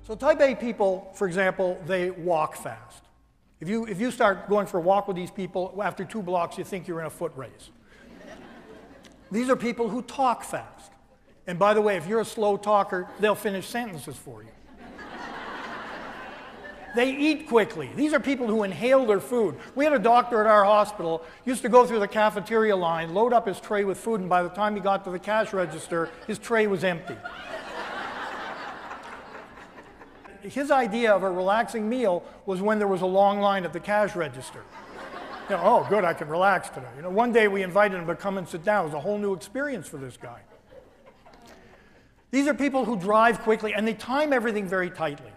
So type A people, for example, they walk fast. If you start going for a walk with these people, after 2 blocks, you think you're in a foot race. These are people who talk fast. And by the way, if you're a slow talker, they'll finish sentences for you. They eat quickly. These are people who inhale their food. We had a doctor at our hospital, used to go through the cafeteria line, load up his tray with food, and by the time he got to the cash register, his tray was empty. His idea of a relaxing meal was when there was a long line at the cash register. You know, oh, good, I can relax today. You know, one day we invited him to come and sit down. It was a whole new experience for this guy. These are people who drive quickly, and they time everything very tightly.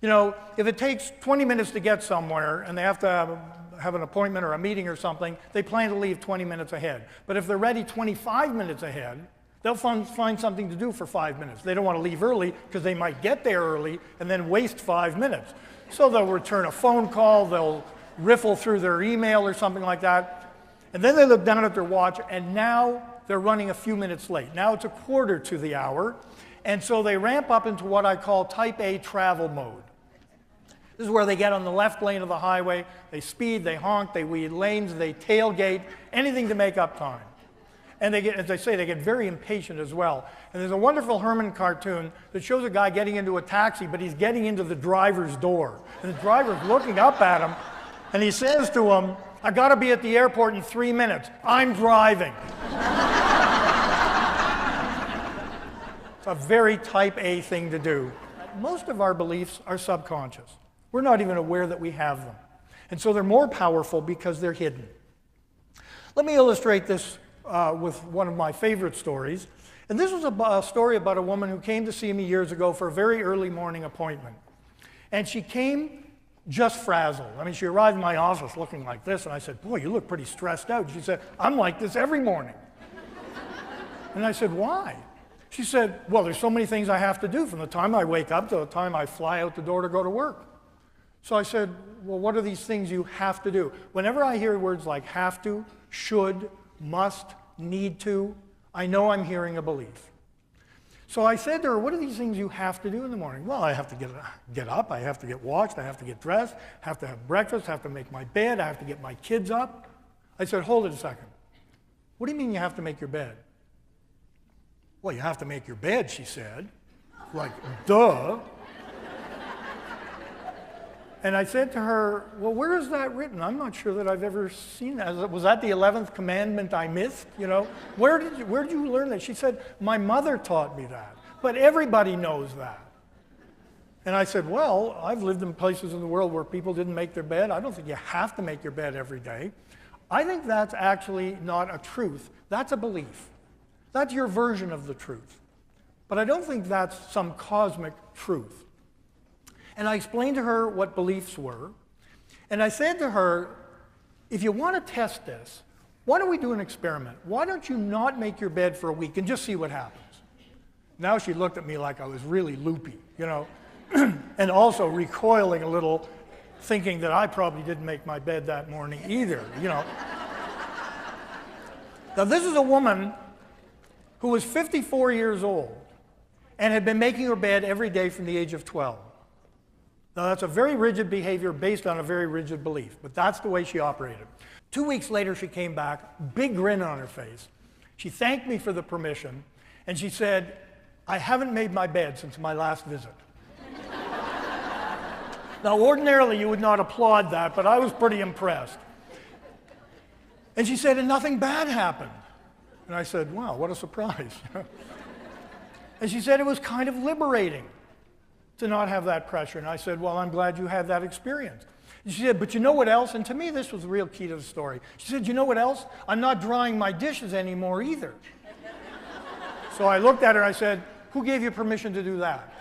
You know, if it takes 20 minutes to get somewhere, and they have to have an appointment or a meeting or something, they plan to leave 20 minutes ahead. But if they're ready 25 minutes ahead, they'll find something to do for 5 minutes. They don't want to leave early because they might get there early and then waste 5 minutes. So they'll return a phone call, they'll riffle through their email or something like that. And then they look down at their watch, and now they're running a few minutes late. Now it's 1/4 to the hour. And so they ramp up into what I call type A travel mode. This is where they get on the left lane of the highway, they speed, they honk, they weed lanes, they tailgate, anything to make up time. And they get, as I say, they get very impatient as well. And there's a wonderful Herman cartoon that shows a guy getting into a taxi, but he's getting into the driver's door. And the driver's looking up at him, and he says to him, "I gotta be at the airport in 3 minutes. I'm driving." It's a very type A thing to do. Most of our beliefs are subconscious. We're not even aware that we have them. And so they're more powerful because they're hidden. Let me illustrate this with one of my favorite stories. And this was a story about a woman who came to see me years ago for a very early morning appointment. And she came just frazzled. I mean, she arrived in my office looking like this, and I said, "Boy, you look pretty stressed out." She said, "I'm like this every morning." And I said, "Why?" She said, "Well, there's so many things I have to do from the time I wake up to the time I fly out the door to go to work." So I said, "Well, what are these things you have to do?" Whenever I hear words like have to, should, must, need to, I know I'm hearing a belief. So I said to her, "What are these things you have to do in the morning?" "Well, I have to get up, I have to get washed, I have to get dressed, have to have breakfast, have to make my bed, I have to get my kids up." I said, "Hold it a second. What do you mean you have to make your bed?" "Well, you have to make your bed," she said. Like, duh. And I said to her, "Well, where is that written? I'm not sure that I've ever seen that. Was that the 11th commandment I missed? You know, where did you learn that?" She said, "My mother taught me that, but everybody knows that." And I said, "Well, I've lived in places in the world where people didn't make their bed. I don't think you have to make your bed every day." I think that's actually not a truth. That's a belief. That's your version of the truth. But I don't think that's some cosmic truth. And I explained to her what beliefs were. And I said to her, "If you want to test this, why don't we do an experiment? Why don't you not make your bed for a week and just see what happens?" Now she looked at me like I was really loopy, you know, and also recoiling a little, thinking that I probably didn't make my bed that morning either, you know. Now this is a woman who was 54 years old and had been making her bed every day from the age of 12. Now that's a very rigid behavior based on a very rigid belief, but that's the way she operated. 2 weeks later she came back, big grin on her face. She thanked me for the permission, and she said, "I haven't made my bed since my last visit." Now ordinarily you would not applaud that, but I was pretty impressed. And she said, "And nothing bad happened." And I said, "Wow, what a surprise." And she said it was kind of liberating to not have that pressure. And I said, "Well, I'm glad you had that experience." And she said, "But you know what else?" And to me, this was the real key to the story. She said, "You know what else? I'm not drying my dishes anymore either." So I looked at her and I said, "Who gave you permission to do that?"